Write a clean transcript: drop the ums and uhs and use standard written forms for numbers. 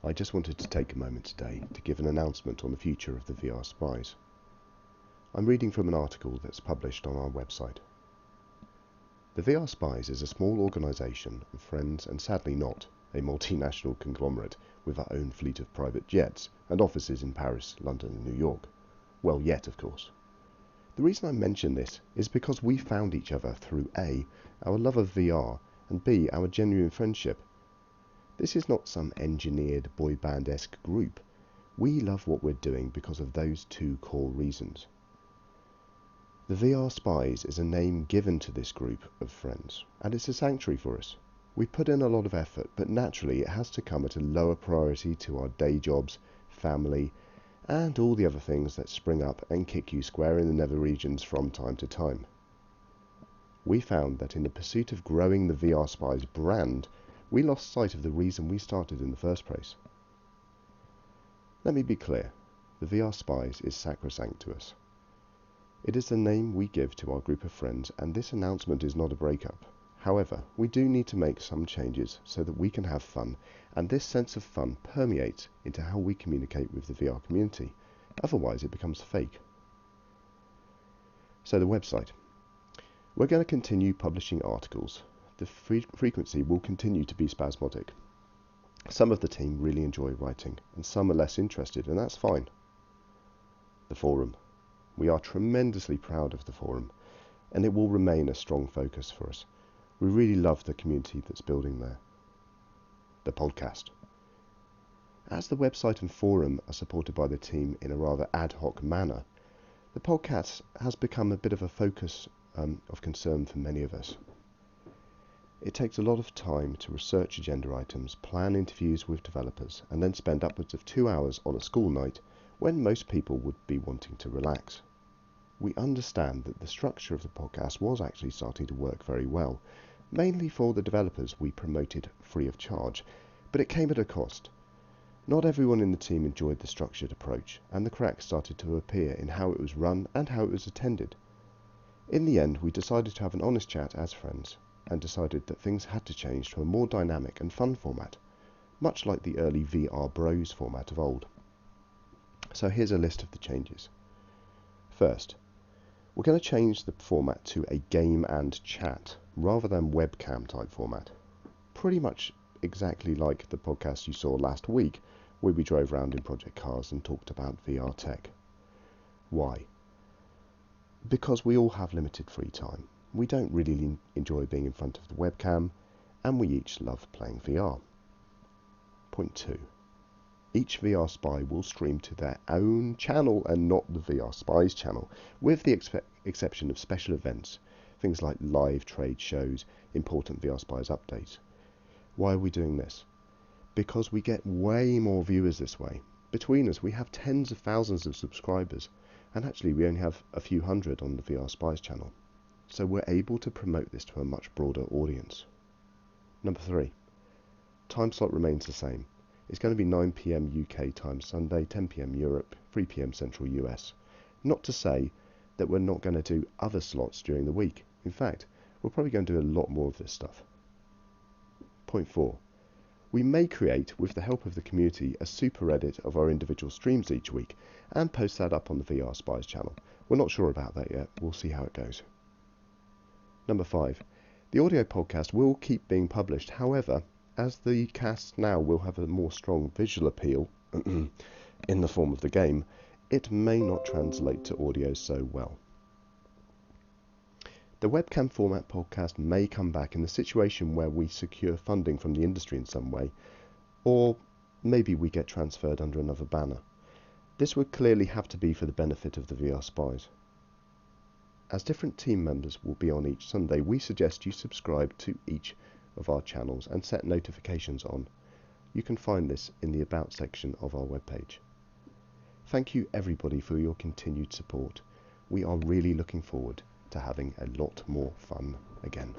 I just wanted to take a moment today to give an announcement on the future of the VRSpies. I'm reading from an article that's published on our website. The VRSpies is a small organisation of friends and sadly not a multinational conglomerate with our own fleet of private jets and offices in Paris, London and New York. Well, yet of course. The reason I mention this is because we found each other through A, our love of VR, and B, our genuine friendship. This is not some engineered boy band-esque group. We love what we're doing because of those two core reasons. The VRSpies is a name given to this group of friends, and it's a sanctuary for us. We put in a lot of effort, but naturally it has to come at a lower priority to our day jobs, family, and all the other things that spring up and kick you square in the nether regions from time to time. We found that in the pursuit of growing the VRSpies brand, we lost sight of the reason we started in the first place. Let me be clear, the VRSpies is sacrosanct to us. It is the name we give to our group of friends, and this announcement is not a breakup. However, we do need to make some changes so that we can have fun, and this sense of fun permeates into how we communicate with the VR community. Otherwise it becomes fake. So the website. We're going to continue publishing articles. The frequency will continue to be spasmodic. Some of the team really enjoy writing, and some are less interested, and that's fine. The forum. We are tremendously proud of the forum, and it will remain a strong focus for us. We really love the community that's building there. The podcast. As the website and forum are supported by the team in a rather ad hoc manner, the podcast has become a bit of a focus of concern for many of us. It takes a lot of time to research agenda items, plan interviews with developers, and then spend upwards of 2 hours on a school night when most people would be wanting to relax. We understand that the structure of the podcast was actually starting to work very well, mainly for the developers we promoted free of charge, but it came at a cost. Not everyone in the team enjoyed the structured approach, and the cracks started to appear in how it was run and how it was attended. In the end, we decided to have an honest chat as friends, and decided that things had to change to a more dynamic and fun format, much like the early VR Bros format of old. So here's a list of the changes. First, we're going to change the format to a game and chat, rather than webcam type format. Pretty much exactly like the podcast you saw last week, where we drove around in project cars and talked about VR tech. Why? Because we all have limited free time. We don't really enjoy being in front of the webcam, and we each love playing VR. Point 2. Each VRSpy will stream to their own channel and not the VRSpies channel, with the exception of special events, things like live trade shows, important VRSpies updates. Why are we doing this? Because we get way more viewers this way. Between us, we have tens of thousands of subscribers, and actually we only have a few hundred on the VRSpies channel. So we're able to promote this to a much broader audience. Number 3. Time slot remains the same. It's going to be 9 PM UK time Sunday, 10 PM Europe, 3 PM Central US. Not to say that we're not going to do other slots during the week. In fact, we're probably going to do a lot more of this stuff. Point 4. We may create, with the help of the community, a super edit of our individual streams each week and post that up on the VRSpies channel. We're not sure about that yet. We'll see how it goes. Number 5. The audio podcast will keep being published. However, as the cast now will have a more strong visual appeal in the form of the game, it may not translate to audio so well. The webcam format podcast may come back in the situation where we secure funding from the industry in some way, or maybe we get transferred under another banner. This would clearly have to be for the benefit of the VRSpies. As different team members will be on each Sunday, we suggest you subscribe to each of our channels and set notifications on. You can find this in the About section of our webpage. Thank you everybody for your continued support. We are really looking forward to having a lot more fun again.